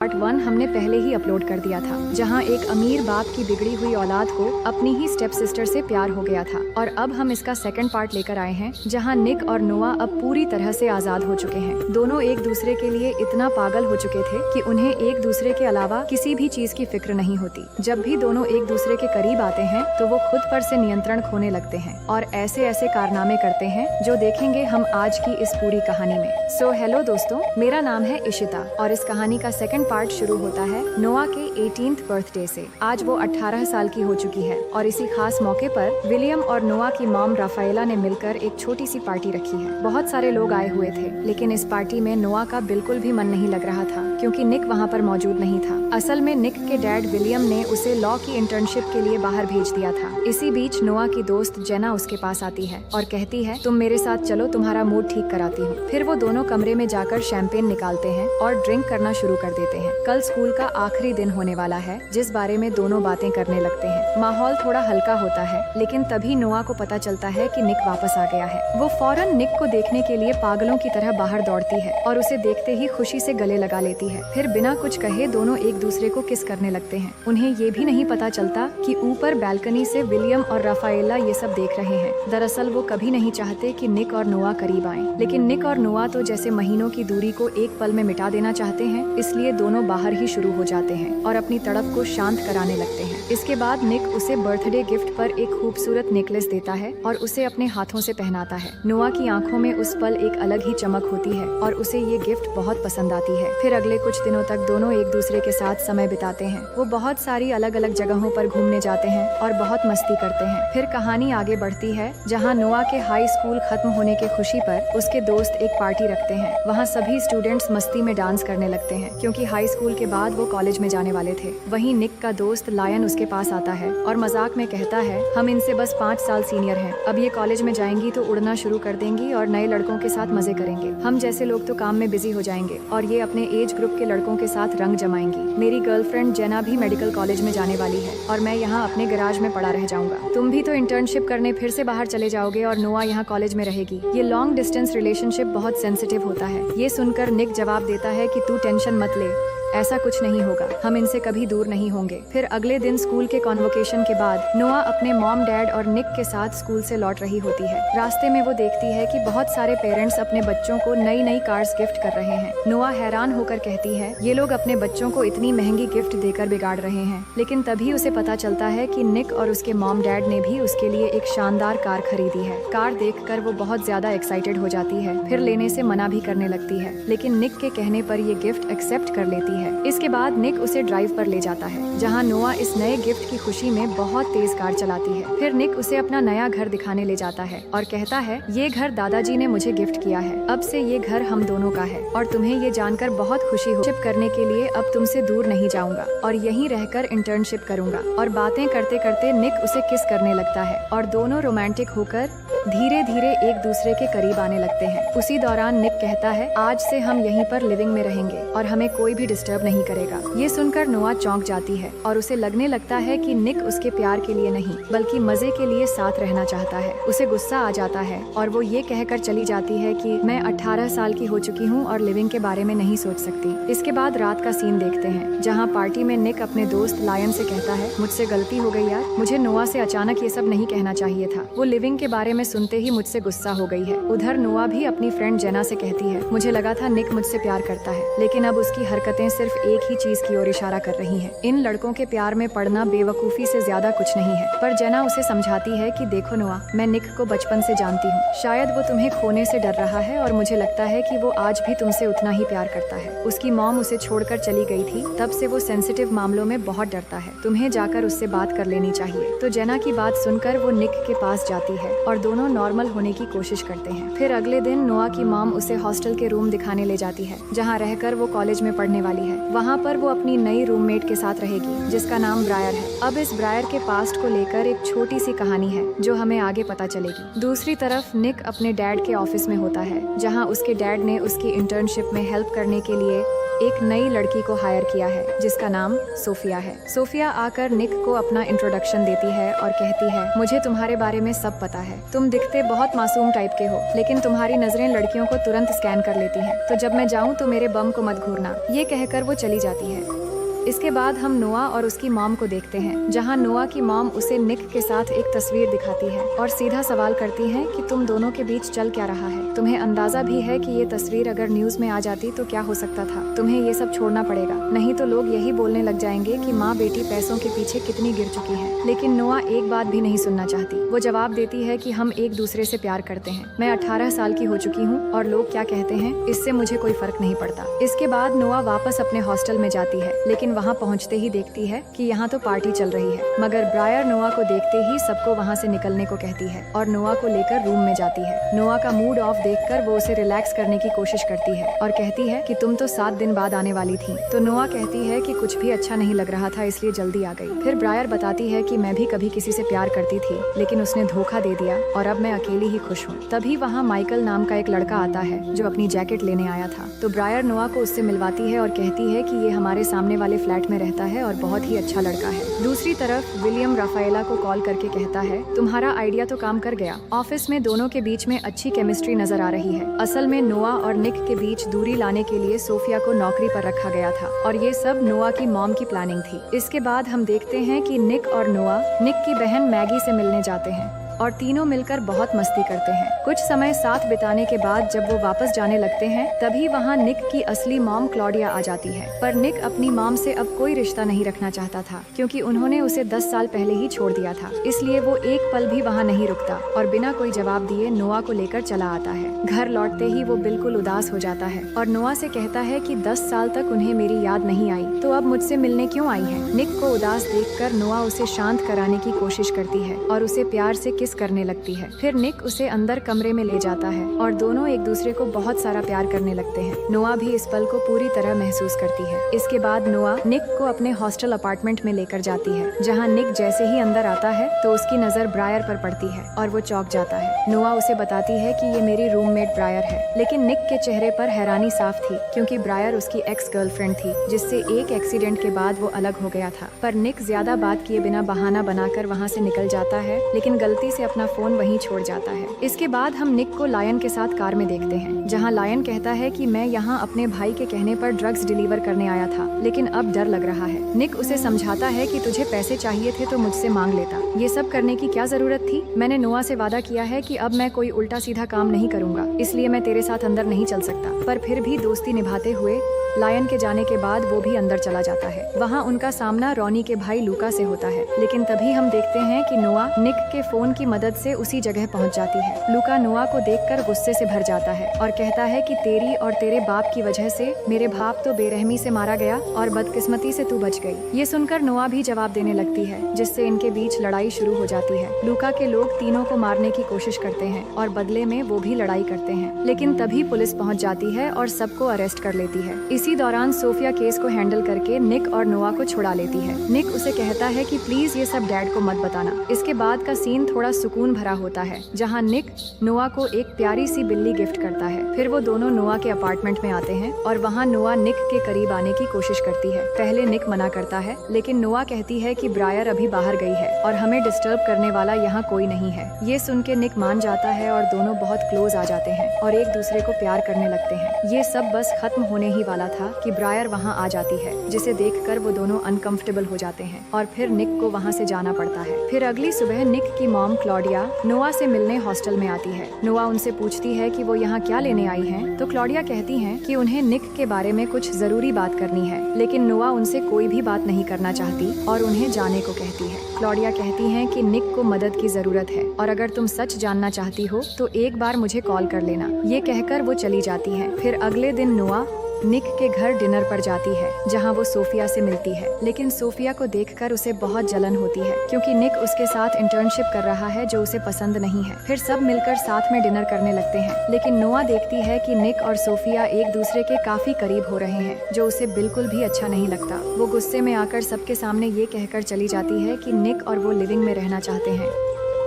Part 1 हमने पहले ही upload कर दिया था, जहां एक अमीर बाप की बिगड़ी हुई औलाद को अपनी ही स्टेप सिस्टर से प्यार हो गया था। और अब हम इसका सेकंड पार्ट लेकर आए हैं, जहां निक और नोआ अब पूरी तरह से आजाद हो चुके हैं। दोनों एक दूसरे के लिए इतना पागल हो चुके थे कि उन्हें एक दूसरे के अलावा किसी भी चीज की फिक्र नहीं होती। जब भी दोनों एक दूसरे के करीब आते हैं तो वो खुद पर से नियंत्रण खोने लगते हैं और ऐसे ऐसे कारनामे करते हैं जो देखेंगे हम आज की इस पूरी कहानी में। सो हेलो दोस्तों, मेरा नाम है इशिता और इस कहानी का सेकंड पार्ट शुरू होता है नोआ के 18th बर्थडे से। आज वो 18 साल की हो चुकी है और इसी खास मौके पर विलियम और नोआ की मॉम राफाएला ने मिलकर एक छोटी सी पार्टी रखी है। बहुत सारे लोग आए हुए थे, लेकिन इस पार्टी में नोआ का बिल्कुल भी मन नहीं लग रहा था क्योंकि निक वहाँ पर मौजूद नहीं था। असल में निक के डैड विलियम ने उसे लॉ की इंटर्नशिप के लिए बाहर भेज दिया था। इसी बीच नोआ की दोस्त जेना उसके पास आती है और कहती है, तुम मेरे साथ चलो, तुम्हारा मूड ठीक कराती हूँ। फिर वो दोनों कमरे में जाकर शैंपेन निकालते हैं और ड्रिंक करना शुरू कर देते हैं। कल स्कूल का आखिरी दिन होने वाला है, जिस बारे में दोनों बातें करने लगते हैं। माहौल थोड़ा हल्का होता है, लेकिन तभी नोआ को पता चलता है कि निक वापस आ गया है। वो फौरन निक को देखने के लिए पागलों की तरह बाहर दौड़ती है और उसे देखते ही खुशी से गले लगा लेती है। फिर बिना कुछ कहे दोनों एक दूसरे को किस करने लगते हैं। उन्हें ये भी नहीं पता चलता कि ऊपर बैल्कनी से विलियम और राफाएला ये सब देख रहे हैं। दरअसल वो कभी नहीं चाहते कि निक और नोआ करीब आएं, लेकिन निक और नोआ तो जैसे महीनों की दूरी को एक पल में मिटा देना चाहते हैं, इसलिए दोनों बाहर ही शुरू हो जाते हैं और अपनी तड़प को शांत कराने लगते हैं। इसके बाद निक उसे बर्थडे गिफ्ट पर एक खूबसूरत नेकलेस देता है और उसे अपने हाथों से पहनाता है। नोआ की आंखों में उस पल एक अलग ही चमक होती है और उसे ये गिफ्ट बहुत पसंद आती है। फिर अगले कुछ दिनों तक दोनों एक दूसरे के साथ समय बिताते हैं। वो बहुत सारी अलग अलग जगहों पर घूमने जाते हैं और बहुत मस्ती करते हैं। फिर कहानी आगे बढ़ती है, जहाँ नोआ के हाई स्कूल खत्म होने की खुशी पर उसके दोस्त एक पार्टी रखते हैं। वहाँ सभी स्टूडेंट्स मस्ती में डांस करने लगते हैं क्योंकि हाई स्कूल के बाद वो कॉलेज में जाने वाले थे। वहीं निक का दोस्त लायन उसके पास आता है और मजाक में कहता है, हम इनसे बस 5 साल सीनियर हैं। अब ये कॉलेज में जाएंगी तो उड़ना शुरू कर देंगी और नए लड़कों के साथ मजे करेंगे। हम जैसे लोग तो काम में बिजी हो जाएंगे और ये अपने एज ग्रुप के लड़कों के साथ रंग जमाएंगी। मेरी गर्लफ्रेंड जेना भी मेडिकल कॉलेज में जाने वाली है और मैं यहाँ अपने गैराज में पड़ा रह जाऊंगा। तुम भी तो इंटर्नशिप करने फिर से बाहर चले जाओगे और नोआ यहाँ कॉलेज में रहेगी। ये लॉन्ग डिस्टेंस रिलेशनशिप बहुत सेंसिटिव होता है। ये सुनकर निक जवाब देता है कि तू टेंशन मत ले, ऐसा कुछ नहीं होगा, हम इनसे कभी दूर नहीं होंगे। फिर अगले दिन स्कूल के कॉन्वोकेशन के बाद नोआ अपने मॉम डैड और निक के साथ स्कूल से लौट रही होती है। रास्ते में वो देखती है कि बहुत सारे पेरेंट्स अपने बच्चों को नई नई कार्स गिफ्ट कर रहे हैं। नोआ हैरान होकर कहती है, ये लोग अपने बच्चों को इतनी महंगी गिफ्ट देकर बिगाड़ रहे हैं। लेकिन तभी उसे पता चलता है कि निक और उसके मॉम डैड ने भी उसके लिए एक शानदार कार खरीदी है। कार देखकर वो बहुत ज्यादा एक्साइटेड हो जाती है, फिर लेने से मना भी करने लगती है, लेकिन निक के कहने पर ये गिफ्ट एक्सेप्ट कर लेती है। इसके बाद निक उसे ड्राइव पर ले जाता है, जहां नोआ इस नए गिफ्ट की खुशी में बहुत तेज कार चलाती है। फिर निक उसे अपना नया घर दिखाने ले जाता है और कहता है, ये घर दादाजी ने मुझे गिफ्ट किया है। अब से ये घर हम दोनों का है और तुम्हें ये जानकर बहुत खुशी हो। शिप करने के लिए अब तुमसे दूर नहीं जाऊंगा और यहीं रहकर इंटर्नशिप करूंगा। और बातें करते करते निक उसे किस करने लगता है और दोनों रोमांटिक होकर धीरे धीरे एक दूसरे के करीब आने लगते हैं। उसी दौरान निक कहता है, आज से हम यहीं पर लिविंग में रहेंगे और हमें कोई भी डिस्टर्ब नहीं करेगा। ये सुनकर नोआ चौंक जाती है और उसे लगने लगता है कि निक उसके प्यार के लिए नहीं बल्कि मजे के लिए साथ रहना चाहता है। उसे गुस्सा आ जाता है और वो ये कहकर चली जाती है कि मैं 18 साल की हो चुकी हूँ और लिविंग के बारे में नहीं सोच सकती। इसके बाद रात का सीन देखते हैं, जहाँ पार्टी में निक अपने दोस्त लायन से कहता है, मुझसे गलती हो गई यार, मुझे नोआ से अचानक ये सब नहीं कहना चाहिए था। वो लिविंग के बारे में सुनते ही मुझसे गुस्सा हो गई है। उधर नोआ भी अपनी फ्रेंड जेना से कहती है, मुझे लगा था निक मुझसे प्यार करता है, लेकिन अब उसकी हरकतें सिर्फ एक ही चीज की ओर इशारा कर रही हैं। इन लड़कों के प्यार में पड़ना बेवकूफी से ज्यादा कुछ नहीं है। पर जेना उसे समझाती है कि देखो नोआ, मैं निक को बचपन से जानती हूँ, शायद वो तुम्हें खोने से डर रहा है और मुझे लगता है कि वो आज भी तुमसे उतना ही प्यार करता है। उसकी मॉम उसे छोड़कर चली गई थी, तब से वो सेंसिटिव मामलों में बहुत डरता है। तुम्हें जाकर उससे बात कर लेनी चाहिए। तो जेना की बात सुनकर वो निक के पास जाती है और दोनों नॉर्मल होने की कोशिश करते हैं। फिर अगले दिन नोआ की मॉम उसे हॉस्टल के रूम दिखाने ले जाती है, जहाँ रहकर वो कॉलेज में पढ़ने वाली है। वहाँ पर वो अपनी नई रूममेट के साथ रहेगी, जिसका नाम ब्रायर है। अब इस ब्रायर के पास्ट को लेकर एक छोटी सी कहानी है जो हमें आगे पता चलेगी। दूसरी तरफ निक अपने डैड के ऑफिस में होता है, जहाँ उसके डैड ने उसकी इंटर्नशिप में हेल्प करने के लिए एक नई लड़की को हायर किया है जिसका नाम सोफिया है। सोफिया आकर निक को अपना इंट्रोडक्शन देती है और कहती है, मुझे तुम्हारे बारे में सब पता है। तुम दिखते बहुत मासूम टाइप के हो, लेकिन तुम्हारी नजरें लड़कियों को तुरंत स्कैन कर लेती हैं। तो जब मैं जाऊँ तो मेरे बम को मत घूरना। ये कहकर वो चली जाती है। इसके बाद हम नोआ और उसकी मॉम को देखते हैं, जहां नोआ की मॉम उसे निक के साथ एक तस्वीर दिखाती है और सीधा सवाल करती है कि तुम दोनों के बीच चल क्या रहा है। तुम्हें अंदाजा भी है कि ये तस्वीर अगर न्यूज में आ जाती तो क्या हो सकता था। तुम्हें ये सब छोड़ना पड़ेगा, नहीं तो लोग यही बोलने लग जाएंगे कि माँ बेटी पैसों के पीछे कितनी गिर चुकी है। लेकिन नोआ एक बात भी नहीं सुनना चाहती। वो जवाब देती है कि हम एक दूसरे से प्यार करते हैं। मैं 18 साल की हो चुकी हूँ और लोग क्या कहते हैं इससे मुझे कोई फर्क नहीं पड़ता। इसके बाद नोआ वापस अपने हॉस्टल में जाती है, लेकिन वहाँ पहुँचते ही देखती है कि यहाँ तो पार्टी चल रही है। मगर ब्रायर नोआ को देखते ही सबको वहाँ से निकलने को कहती है और नोआ को लेकर रूम में जाती है। नोआ का मूड ऑफ देखकर वो उसे रिलैक्स करने की कोशिश करती है और कहती है कि तुम तो 7 दिन बाद आने वाली थी। तो नोआ कहती है कि कुछ भी अच्छा नहीं लग रहा था, इसलिए जल्दी आ गई। फिर ब्रायर बताती है कि मैं भी कभी किसी से प्यार करती थी, लेकिन उसने धोखा दे दिया और अब मैं अकेली ही खुश हूँ। तभी वहाँ माइकल नाम का एक लड़का आता है जो अपनी जैकेट लेने आया था। तो ब्रायर नोआ को उससे मिलवाती है और कहती है कि ये हमारे सामने वाले फ्लैट में रहता है और बहुत ही अच्छा लड़का है। दूसरी तरफ विलियम राफेला को कॉल करके कहता है, तुम्हारा आइडिया तो काम कर गया। ऑफिस में दोनों के बीच में अच्छी केमिस्ट्री नजर आ रही है। असल में नोआ और निक के बीच दूरी लाने के लिए सोफिया को नौकरी पर रखा गया था और ये सब नोआ की मॉम की प्लानिंग थी। इसके बाद हम देखते हैं कि निक और नोआ निक की बहन मैगी से मिलने जाते हैं और तीनों मिलकर बहुत मस्ती करते हैं। कुछ समय साथ बिताने के बाद जब वो वापस जाने लगते हैं, तभी वहाँ निक की असली मॉम क्लॉडिया आ जाती है। पर निक अपनी मॉम से अब कोई रिश्ता नहीं रखना चाहता था, क्योंकि उन्होंने उसे 10 साल पहले ही छोड़ दिया था। इसलिए वो एक पल भी वहाँ नहीं रुकता और बिना कोई जवाब दिए नोआ को लेकर चला आता है। घर लौटते ही वो बिल्कुल उदास हो जाता है और नोआ से कहता है कि 10 साल तक उन्हें मेरी याद नहीं आई, तो अब मुझसे मिलने क्यों आई है। निक को उदास देखकर नोआ उसे शांत कराने की कोशिश करती है और उसे प्यार से किस करने लगती है। फिर निक उसे अंदर कमरे में ले जाता है और दोनों एक दूसरे को बहुत सारा प्यार करने लगते हैं। नोआ भी इस पल को पूरी तरह महसूस करती है। इसके बाद नोआ निक को अपने हॉस्टल अपार्टमेंट में लेकर जाती है, जहां निक जैसे ही अंदर आता है तो उसकी नजर ब्रायर पर पड़ती है और वो चौंक जाता है। नोआ उसे बताती है कि ये मेरी रूममेट ब्रायर है, लेकिन निक के चेहरे पर हैरानी साफ थी, क्योंकि ब्रायर उसकी एक्स गर्लफ्रेंड थी, जिससे एक एक्सीडेंट के बाद वो अलग हो गया था। पर निक ज्यादा बात किए बिना बहाना बनाकर वहाँ से निकल जाता है, लेकिन गलती से अपना फोन वहीं छोड़ जाता है। इसके बाद हम निक को लायन के साथ कार में देखते हैं, जहां लायन कहता है कि मैं यहाँ अपने भाई के कहने पर ड्रग्स डिलीवर करने आया था, लेकिन अब डर लग रहा है। निक उसे समझाता है कि तुझे पैसे चाहिए थे तो मुझसे मांग लेता, ये सब करने की क्या जरूरत थी। मैंने नोआ से वादा किया है कि अब मैं कोई उल्टा सीधा काम नहीं करूँगा, इसलिए मैं तेरे साथ अंदर नहीं चल सकता। पर फिर भी दोस्ती निभाते हुए लायन के जाने के बाद वो भी अंदर चला जाता है। वहाँ उनका सामना रॉनी के भाई लूका से होता है, लेकिन तभी हम देखते हैं कि नोआ निक के फोन की मदद से उसी जगह पहुँच जाती है। लूका नोआ को देखकर गुस्से से भर जाता है और कहता है कि तेरी और तेरे बाप की वजह से मेरे बाप तो बेरहमी से मारा गया और बदकिस्मती से तू बच गई। ये सुनकर नोआ भी जवाब देने लगती है, जिससे इनके बीच लड़ाई शुरू हो जाती है। लूका के लोग तीनों को मारने की कोशिश करते हैं और बदले में वो भी लड़ाई करते हैं, लेकिन तभी पुलिस पहुँच जाती है और सबको अरेस्ट कर लेती है। इसी दौरान सोफिया केस को हैंडल करके निक और नोआ को छुड़ा लेती है। निक उसे कहता है कि प्लीज ये सब डैड को मत बताना। इसके बाद का सीन थोड़ा सुकून भरा होता है, जहां निक नोआ को एक प्यारी सी बिल्ली गिफ्ट करता है। फिर वो दोनों नोआ के अपार्टमेंट में आते हैं और वहाँ नोआ निक के करीब आने की कोशिश करती है। पहले निक मना करता है, लेकिन नोआ कहती है कि ब्रायर अभी बाहर गई है और हमें डिस्टर्ब करने वाला यहाँ कोई नहीं है। ये सुन के निक मान जाता है और दोनों बहुत क्लोज आ जाते हैं और एक दूसरे को प्यार करने लगते हैं। ये सब बस खत्म होने ही वाला था कि ब्रायर वहाँ आ जाती है, जिसे देखकर वो दोनों अनकंफर्टेबल हो जाते हैं और फिर निक को वहाँ से जाना पड़ता है। फिर अगली सुबह निक की मॉम क्लॉडिया नोआ से मिलने हॉस्टल में आती है। नोआ उनसे पूछती है कि वो यहाँ क्या लेने आई हैं, तो क्लॉडिया कहती हैं कि उन्हें निक के बारे में कुछ जरूरी बात करनी है, लेकिन नोआ उनसे कोई भी बात नहीं करना चाहती और उन्हें जाने को कहती है। क्लॉडिया कहती हैं कि निक को मदद की जरूरत है और अगर तुम सच जानना चाहती हो तो एक बार मुझे कॉल कर लेना। ये कहकर वो चली जाती है। फिर अगले दिन नोआ निक के घर डिनर पर जाती है, जहां वो सोफिया से मिलती है, लेकिन सोफिया को देखकर उसे बहुत जलन होती है, क्योंकि निक उसके साथ इंटर्नशिप कर रहा है जो उसे पसंद नहीं है। फिर सब मिलकर साथ में डिनर करने लगते हैं, लेकिन नोआ देखती है कि निक और सोफिया एक दूसरे के काफी करीब हो रहे हैं, जो उसे बिल्कुल भी अच्छा नहीं लगता। वो गुस्से में आकर सबके सामने ये कहकर चली जाती है कि निक और वो लिविंग में रहना चाहते हैं।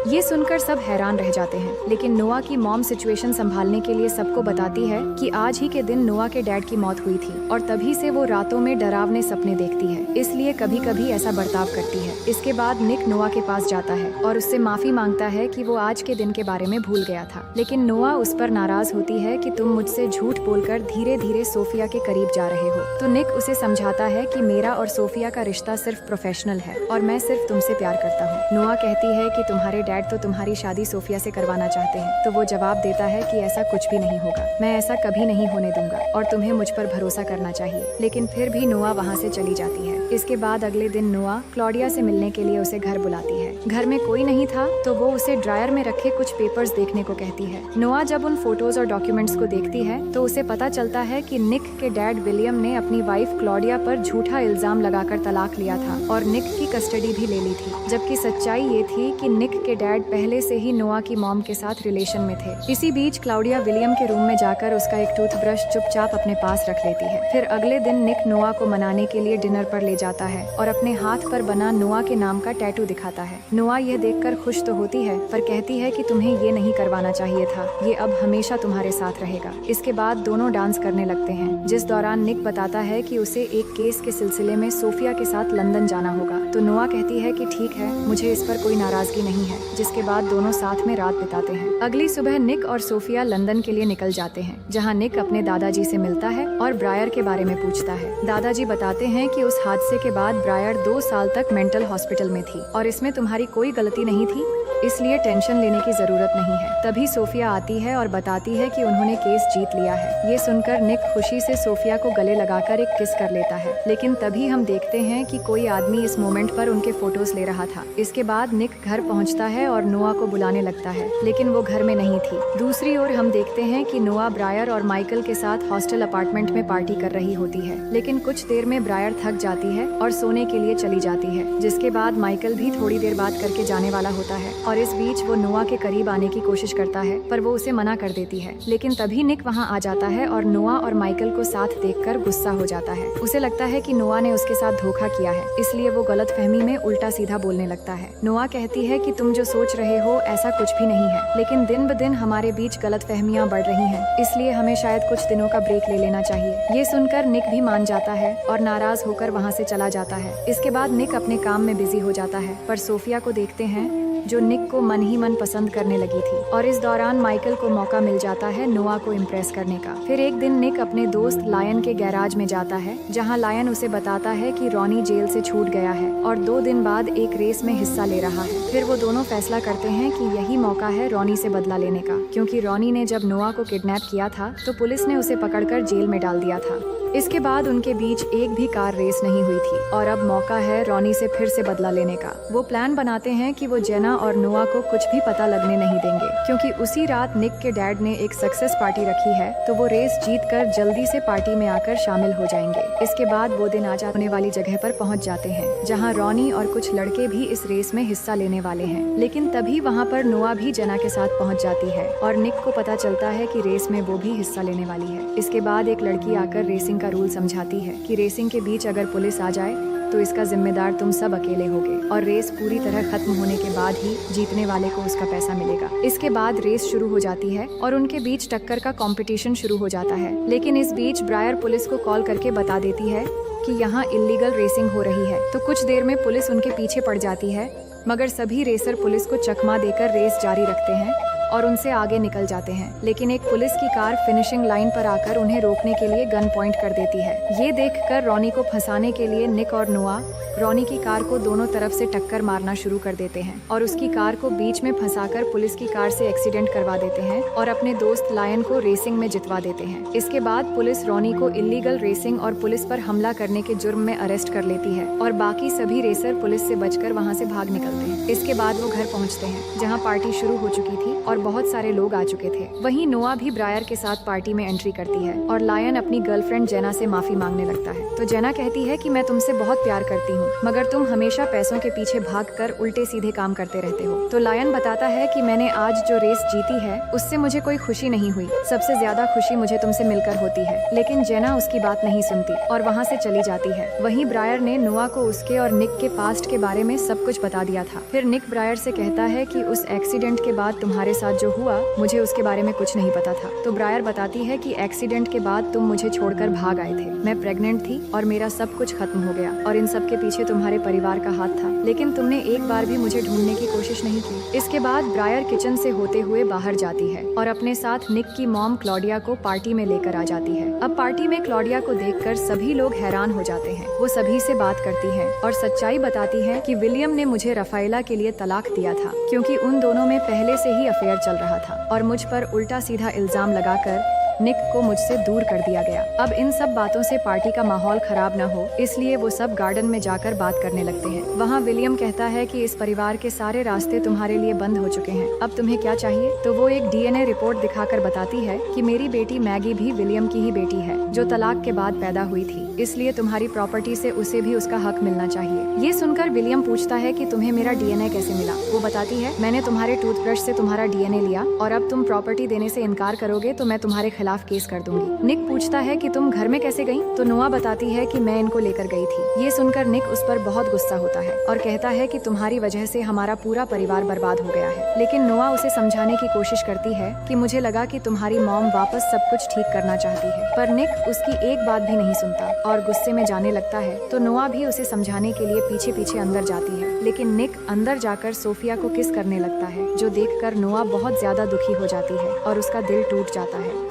ये सुनकर सब हैरान रह जाते हैं, लेकिन नोआ की मॉम सिचुएशन संभालने के लिए सबको बताती है कि आज ही के दिन नोआ के डैड की मौत हुई थी और तभी से वो रातों में डरावने सपने देखती है, इसलिए कभी कभी ऐसा बर्ताव करती है। इसके बाद निक नोआ के पास जाता है और उससे माफी मांगता है कि वो आज के दिन के बारे में भूल गया था, लेकिन नोआ उस पर नाराज होती है कि तुम मुझसे झूठ बोलकर धीरे धीरे सोफिया के करीब जा रहे हो। तो निक उसे समझाता है कि मेरा और सोफिया का रिश्ता सिर्फ प्रोफेशनल है और मैं सिर्फ तुमसे प्यार करता हूँ। नोआ कहती है कि तुम्हारे डैड तो तुम्हारी शादी सोफिया से करवाना चाहते हैं, तो वो जवाब देता है कि ऐसा कुछ भी नहीं होगा, मैं ऐसा कभी नहीं होने दूंगा और तुम्हें मुझ पर भरोसा करना चाहिए। लेकिन फिर भी नोआ वहाँ से चली जाती है। इसके बाद अगले दिन नोआ क्लॉडिया से मिलने के लिए उसे घर बुलाती है। घर में कोई नहीं था तो वो उसे ड्रायर में रखे कुछ पेपर्स देखने को कहती है। नोआ जब उन फोटोज और डॉक्यूमेंट्स को देखती है तो उसे पता चलता है कि निक के डैड विलियम ने अपनी वाइफ क्लॉडिया पर झूठा इल्जाम लगाकर तलाक लिया था और निक की कस्टडी भी ले ली थी, जबकि सच्चाई ये थी कि निक के डैड पहले से ही नोआ की मॉम के साथ रिलेशन में थे। इसी बीच क्लॉडिया विलियम के रूम में जाकर उसका एक टूथब्रश चुपचाप अपने पास रख लेती है। फिर अगले दिन निक नोआ को मनाने के लिए डिनर पर ले जाता है और अपने हाथ पर बना नोआ के नाम का टैटू दिखाता है। नोआ यह देखकर खुश तो होती है पर कहती है कि तुम्हें ये नहीं करवाना चाहिए था, ये अब हमेशा तुम्हारे साथ रहेगा। इसके बाद दोनों डांस करने लगते हैं, जिस दौरान निक बताता है कि उसे एक केस के सिलसिले में सोफिया के साथ लंदन जाना होगा। तो नोआ कहती है कि ठीक है, मुझे इस पर कोई नाराजगी नहीं है, जिसके बाद दोनों साथ में रात बिताते हैं। अगली सुबह निक और सोफिया लंदन के लिए निकल जाते हैं, जहाँ निक अपने दादाजी से मिलता है और ब्रायर के बारे में पूछता है। दादाजी बताते हैं कि उस हादसे के बाद ब्रायर 2 साल तक मेंटल हॉस्पिटल में थी और इसमें तुम्हारी कोई गलती नहीं थी, इसलिए टेंशन लेने की जरूरत नहीं है। तभी सोफिया आती है और बताती है कि उन्होंने केस जीत लिया है। ये सुनकर निक खुशी से सोफिया को गले लगाकर एक किस कर लेता है, लेकिन तभी हम देखते हैं कि कोई आदमी इस मोमेंट पर उनके फोटोज ले रहा था। इसके बाद निक घर पहुंचता है और नोआ को बुलाने लगता है, लेकिन वो घर में नहीं थी। दूसरी ओर हम देखते हैं कि नोआ ब्रायर और माइकल के साथ हॉस्टल अपार्टमेंट में पार्टी कर रही होती है, लेकिन कुछ देर में ब्रायर थक जाती है और सोने के लिए चली जाती है, जिसके बाद माइकल भी थोड़ी देर बात करके जाने वाला होता है और इस बीच वो नोआ के करीब आने की कोशिश करता है, पर वो उसे मना कर देती है। लेकिन तभी निक वहाँ आ जाता है और नोआ और माइकल को साथ देखकर गुस्सा हो जाता है। उसे लगता है कि नोआ ने उसके साथ धोखा किया है, इसलिए वो गलतफहमी में उल्टा सीधा बोलने लगता है। नोआ कहती है कि तुम जो सोच रहे हो ऐसा कुछ भी नहीं है, लेकिन दिन ब दिन हमारे बीच गलतफहमियां बढ़ रही हैं, इसलिए हमें शायद कुछ दिनों का ब्रेक ले लेना चाहिए। ये सुनकर निक भी मान जाता है और नाराज होकर वहाँ से चला जाता है। इसके बाद निक अपने काम में बिजी हो जाता है, पर सोफिया को देखते हैं जो निक को मन ही मन पसंद करने लगी थी और इस दौरान माइकल को मौका मिल जाता है नोआ को इम्प्रेस करने का। फिर एक दिन निक अपने दोस्त लायन के गैराज में जाता है, जहां लायन उसे बताता है कि रॉनी जेल से छूट गया है और 2 दिन बाद एक रेस में हिस्सा ले रहा है। फिर वो दोनों फैसला करते हैं कि यही मौका है रॉनी से बदला लेने का, क्योंकि रॉनी ने जब नोआ को किडनैप किया था तो पुलिस ने उसे पकड़कर जेल में डाल दिया था। इसके बाद उनके बीच एक भी कार रेस नहीं हुई थी और अब मौका है रॉनी से फिर से बदला लेने का। वो प्लान बनाते हैं कि वो जेना और नोआ को कुछ भी पता लगने नहीं देंगे, क्योंकि उसी रात निक के डैड ने एक सक्सेस पार्टी रखी है, तो वो रेस जीतकर जल्दी से पार्टी में आकर शामिल हो जाएंगे। इसके बाद वो दिन आ जाने वाली जगह पर पहुंच जाते हैं, जहां रॉनी और कुछ लड़के भी इस रेस में हिस्सा लेने वाले हैं। लेकिन तभी वहां पर नोआ भी जेना के साथ पहुंच जाती है और निक को पता चलता है कि रेस में वो भी हिस्सा लेने वाली है। इसके बाद एक लड़की आकर रेसिंग का रूल समझाती है कि रेसिंग के बीच अगर पुलिस आ जाए तो इसका जिम्मेदार तुम सब अकेले होगे और रेस पूरी तरह खत्म होने के बाद ही जीतने वाले को उसका पैसा मिलेगा। इसके बाद रेस शुरू हो जाती है और उनके बीच टक्कर का कंपटीशन शुरू हो जाता है, लेकिन इस बीच ब्रायर पुलिस को कॉल करके बता देती है कि यहाँ इल्लीगल रेसिंग हो रही है। तो कुछ देर में पुलिस उनके पीछे पड़ जाती है, मगर सभी रेसर पुलिस को चकमा देकर रेस जारी रखते हैं और उनसे आगे निकल जाते हैं। लेकिन एक पुलिस की कार फिनिशिंग लाइन पर आकर उन्हें रोकने के लिए गन पॉइंट कर देती है। ये देखकर रॉनी को फंसाने के लिए निक और नोआ रॉनी की कार को दोनों तरफ से टक्कर मारना शुरू कर देते हैं और उसकी कार को बीच में फंसाकर पुलिस की कार से एक्सीडेंट करवा देते हैं और अपने दोस्त लायन को रेसिंग में जितवा देते हैं। इसके बाद पुलिस रॉनी को इल्लीगल रेसिंग और पुलिस पर हमला करने के जुर्म में अरेस्ट कर लेती है और बाकी सभी रेसर पुलिस से बचकर वहाँ से भाग निकलते हैं। इसके बाद वो घर पहुँचते हैं, जहाँ पार्टी शुरू हो चुकी थी और बहुत सारे लोग आ चुके थे। वहीं नोआ भी ब्रायर के साथ पार्टी में एंट्री करती है और लायन अपनी गर्लफ्रेंड जेना से माफी मांगने लगता है। तो जेना कहती है कि मैं तुमसे बहुत प्यार करती हूँ हूँ, मगर तुम हमेशा पैसों के पीछे भागकर उल्टे सीधे काम करते रहते हो। तो लायन बताता है कि मैंने आज जो रेस जीती है उससे मुझे कोई खुशी नहीं हुई, सबसे ज्यादा खुशी मुझे तुमसे मिलकर होती है। लेकिन जेना उसकी बात नहीं सुनती और वहाँ से चली जाती है। वहीं ब्रायर ने नोआ को उसके और निक के पास्ट के बारे में सब कुछ बता दिया था। फिर निक ब्रायर से कहता है कि उस एक्सीडेंट के बाद तुम्हारे साथ जो हुआ मुझे उसके बारे में कुछ नहीं पता था। तो ब्रायर बताती है कि एक्सीडेंट के बाद तुम मुझे छोड़कर भाग आए थे, मैं प्रेग्नेंट थी और मेरा सब कुछ खत्म हो गया और इन सब के पीछे तुम्हारे परिवार का हाथ था, लेकिन तुमने एक बार भी मुझे ढूंढने की कोशिश नहीं की। इसके बाद ब्रायर किचन से होते हुए बाहर जाती है और अपने साथ निक की मॉम क्लॉडिया को पार्टी में लेकर आ जाती है। अब पार्टी में क्लॉडिया को देखकर सभी लोग हैरान हो जाते हैं। वो सभी से बात करती है और सच्चाई बताती है कि विलियम ने मुझे रफाएला के लिए तलाक दिया था, क्योंकि उन दोनों में पहले से ही अफेयर चल रहा था और मुझ पर उल्टा सीधा इल्जाम लगाकर निक को मुझसे दूर कर दिया गया। अब इन सब बातों से पार्टी का माहौल खराब न हो, इसलिए वो सब गार्डन में जाकर बात करने लगते हैं। वहाँ विलियम कहता है कि इस परिवार के सारे रास्ते तुम्हारे लिए बंद हो चुके हैं, अब तुम्हें क्या चाहिए। तो वो एक डीएनए रिपोर्ट दिखाकर बताती है कि मेरी बेटी मैगी भी विलियम की ही बेटी है, जो तलाक के बाद पैदा हुई थी, इसलिए तुम्हारी प्रॉपर्टी से उसे भी उसका हक मिलना चाहिए। ये सुनकर विलियम पूछता है कि तुम्हें मेरा डीएनए कैसे मिला। वो बताती है, मैंने तुम्हारे टूथब्रश से तुम्हारा डीएनए लिया और अब तुम प्रॉपर्टी देने से इनकार करोगे तो मैं तुम्हारे खिलाफ केस कर दूंगी। निक पूछता है कि तुम घर में कैसे गई। तो नोआ बताती है कि मैं इनको लेकर गई थी। ये सुनकर निक उस पर बहुत गुस्सा होता है और कहता है कि तुम्हारी वजह से हमारा पूरा परिवार बर्बाद हो गया है। लेकिन नोआ उसे समझाने की कोशिश करती है कि मुझे लगा कि तुम्हारी मॉम वापस सब कुछ ठीक करना चाहती है, पर निक उसकी एक बात भी नहीं सुनता और गुस्से में जाने लगता है। तो नोआ भी उसे समझाने के लिए पीछे पीछे अंदर जाती है, लेकिन निक अंदर जाकर सोफिया को किस करने लगता है, जो देखकर नोआ बहुत ज्यादा दुखी हो जाती है और उसका दिल टूट जाता है।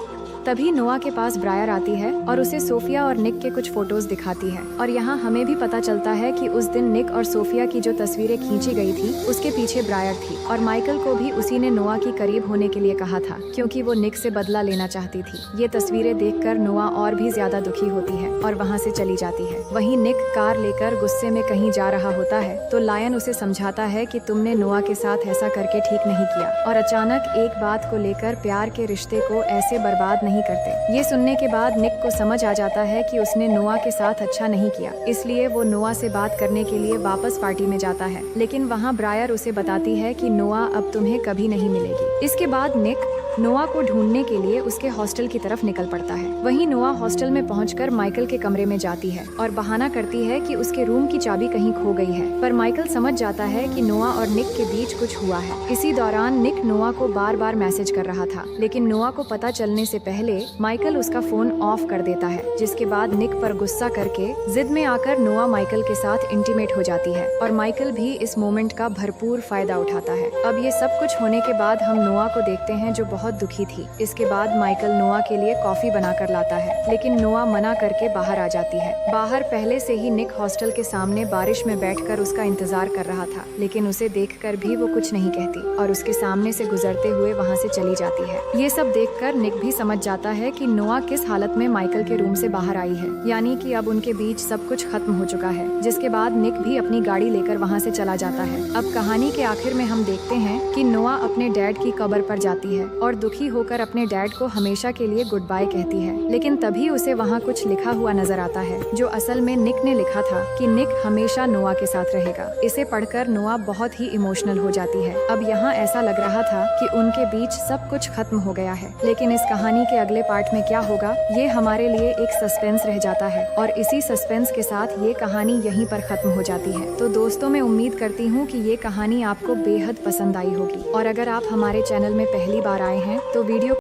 तभी नोआ के पास ब्रायर आती है और उसे सोफिया और निक के कुछ फोटोज दिखाती है और यहाँ हमें भी पता चलता है कि उस दिन निक और सोफिया की जो तस्वीरें खींची गई थी उसके पीछे ब्रायर थी और माइकल को भी उसी ने नोआ की करीब होने के लिए कहा था, क्योंकि वो निक से बदला लेना चाहती थी। ये तस्वीरें देखकर नोआ और भी ज्यादा दुखी होती है और वहाँ से चली जाती है। वहीं निक कार लेकर गुस्से में कहीं जा रहा होता है तो लायन उसे समझाता है कि तुमने नोआ के साथ ऐसा करके ठीक नहीं किया और अचानक एक बात को लेकर प्यार के रिश्ते को ऐसे बर्बाद नहीं करते। ये सुनने के बाद निक को समझ आ जाता है कि उसने नोआ के साथ अच्छा नहीं किया, इसलिए वो नोआ से बात करने के लिए वापस पार्टी में जाता है। लेकिन वहाँ ब्रायर उसे बताती है कि नोआ अब तुम्हें कभी नहीं मिलेगी। इसके बाद निक नोआ को ढूंढने के लिए उसके हॉस्टल की तरफ निकल पड़ता है। वहीं नोआ हॉस्टल में पहुंचकर माइकल के कमरे में जाती है और बहाना करती है कि उसके रूम की चाबी कहीं खो गई है, पर माइकल समझ जाता है कि नोआ और निक के बीच कुछ हुआ है। इसी दौरान निक नोआ को बार बार मैसेज कर रहा था, लेकिन नोआ को पता चलने से पहले माइकल उसका फोन ऑफ कर देता है, जिसके बाद निक पर गुस्सा करके जिद में आकर नोआ माइकल के साथ इंटीमेट हो जाती है और माइकल भी इस मोमेंट का भरपूर फायदा उठाता है। अब ये सब कुछ होने के बाद हम नोआ को देखते हैं जो बहुत दुखी थी। इसके बाद माइकल नोआ के लिए कॉफी बनाकर लाता है, लेकिन नोआ मना करके बाहर आ जाती है। बाहर पहले से ही निक हॉस्टल के सामने बारिश में बैठकर उसका इंतजार कर रहा था, लेकिन उसे देखकर भी वो कुछ नहीं कहती और उसके सामने से गुजरते हुए वहाँ से चली जाती है। ये सब देखकर निक भी समझ जाता है कि नोआ किस हालत में माइकल के रूम से बाहर आई है, यानी कि अब उनके बीच सब कुछ खत्म हो चुका है। जिसके बाद निक भी अपनी गाड़ी लेकर वहाँ से चला जाता है। अब कहानी के आखिर में हम देखते हैं कि नोआ अपने डैड की कब्र पर जाती है और दुखी होकर अपने डैड को हमेशा के लिए गुड बाय कहती है, लेकिन तभी उसे वहाँ कुछ लिखा हुआ नजर आता है, जो असल में निक ने लिखा था कि निक हमेशा नोआ के साथ रहेगा। इसे पढ़कर नोआ बहुत ही इमोशनल हो जाती है। अब यहाँ ऐसा लग रहा था कि उनके बीच सब कुछ खत्म हो गया है, लेकिन इस कहानी के अगले पार्ट में क्या होगा ये हमारे लिए एक सस्पेंस रह जाता है और इसी सस्पेंस के साथ ये कहानी यहीं पर खत्म हो जाती है। तो दोस्तों, मैं उम्मीद करती हूँ कि ये कहानी आपको बेहद पसंद आई होगी और अगर आप हमारे चैनल में पहली बार आए हैं तो वीडियो